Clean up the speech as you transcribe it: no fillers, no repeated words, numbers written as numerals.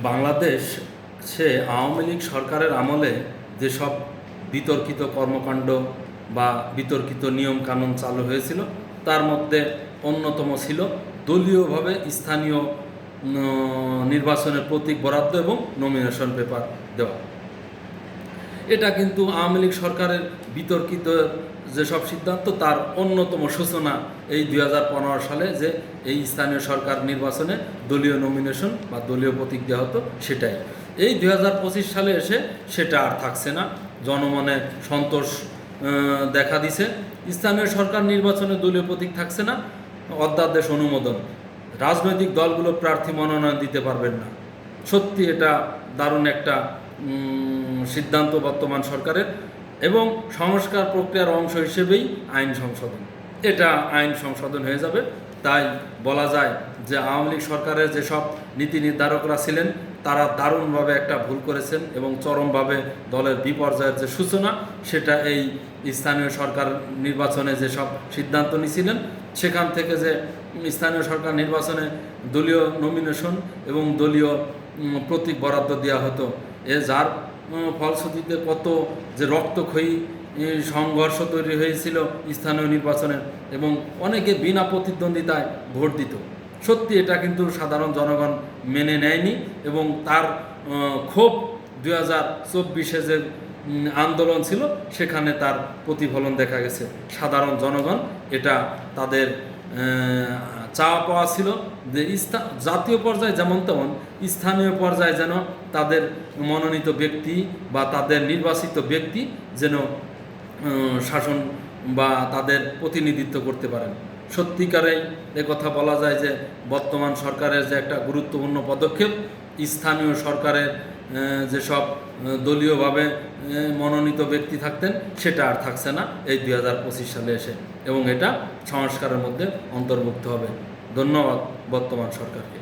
বাংলাদেশে আওয়ামী লীগ সরকারের আমলে যেসব বিতর্কিত কর্মকাণ্ড বা বিতর্কিত নিয়মকানুন চালু হয়েছিল তার মধ্যে অন্যতম ছিল দলীয়ভাবে স্থানীয় নির্বাচনের প্রতীক বরাদ্দ এবং নমিনেশন পেপার দেওয়া। এটা কিন্তু আওয়ামী লীগ সরকারের বিতর্কিত যেসব সিদ্ধান্ত তার অন্যতম সূচনা এই 2015 সালে যে এই স্থানীয় সরকার নির্বাচনে দলীয় নমিনেশন বা দলীয় প্রতীক দেওয়া হতো সেটাই। এই 2025 সালে এসে সেটা আর থাকছে না, জনমনে সন্তোষ দেখা দিছে। স্থানীয় সরকার নির্বাচনে দলীয় প্রতীক থাকছে না, অধ্যাদেশ অনুমোদন, রাজনৈতিক দলগুলো প্রার্থী মনোনয়ন দিতে পারবেন না। সত্যি এটা দারুণ একটা সিদ্ধান্ত বর্তমান সরকারের, এবং সংস্কার প্রক্রিয়ার অংশ হিসেবেই আইন সংশোধন, এটা আইন সংশোধন হয়ে যাবে। তাই বলা যায় যে আওয়ামী লীগ সরকারের যেসব নীতি নির্ধারকরা ছিলেন তারা দারুণভাবে একটা ভুল করেছেন এবং চরমভাবে দলের বিপর্যয়ের যে সূচনা সেটা এই স্থানীয় সরকার নির্বাচনে যেসব সিদ্ধান্ত নিয়েছিলেন সেখান থেকে যে স্থানীয় সরকার নির্বাচনে দলীয় নমিনেশন এবং দলীয় প্রতীক বরাদ্দ দেওয়া হতো, যার ফলশ্রুতিতে কত যে রক্তক্ষয়ী সংঘর্ষ তৈরি হয়েছিল স্থানীয় নির্বাচনে, এবং অনেকে বিনা প্রতিদ্বন্দ্বিতায় ভোট দিত। সত্যি এটা কিন্তু সাধারণ জনগণ মেনে নেয়নি, এবং তার ক্ষোভ 2024-এ যে আন্দোলন ছিল সেখানে তার প্রতিফলন দেখা গেছে। সাধারণ জনগণ এটা তাদের চাওয়া পাওয়া ছিল যে জাতীয় পর্যায়ে যেমন তেমন স্থানীয় পর্যায়ে যেন তাদের মনোনীত ব্যক্তি বা তাদের নির্বাচিত ব্যক্তি যেন শাসন বা তাদের প্রতিনিধিত্ব করতে পারেন। সত্যিকারেই কথা বলা যায় যে বর্তমান সরকারের যে একটা গুরুত্বপূর্ণ পদক্ষেপ, স্থানীয় সরকারের যেসব দলীয়ভাবে মনোনীত ব্যক্তি থাকতেন সেটা আর থাকছে না এই 2025 সালে এসে, এবং এটা সংস্কারের মধ্যে অন্তর্ভুক্ত হবে। ধন্যবাদ বর্তমান সরকারকে।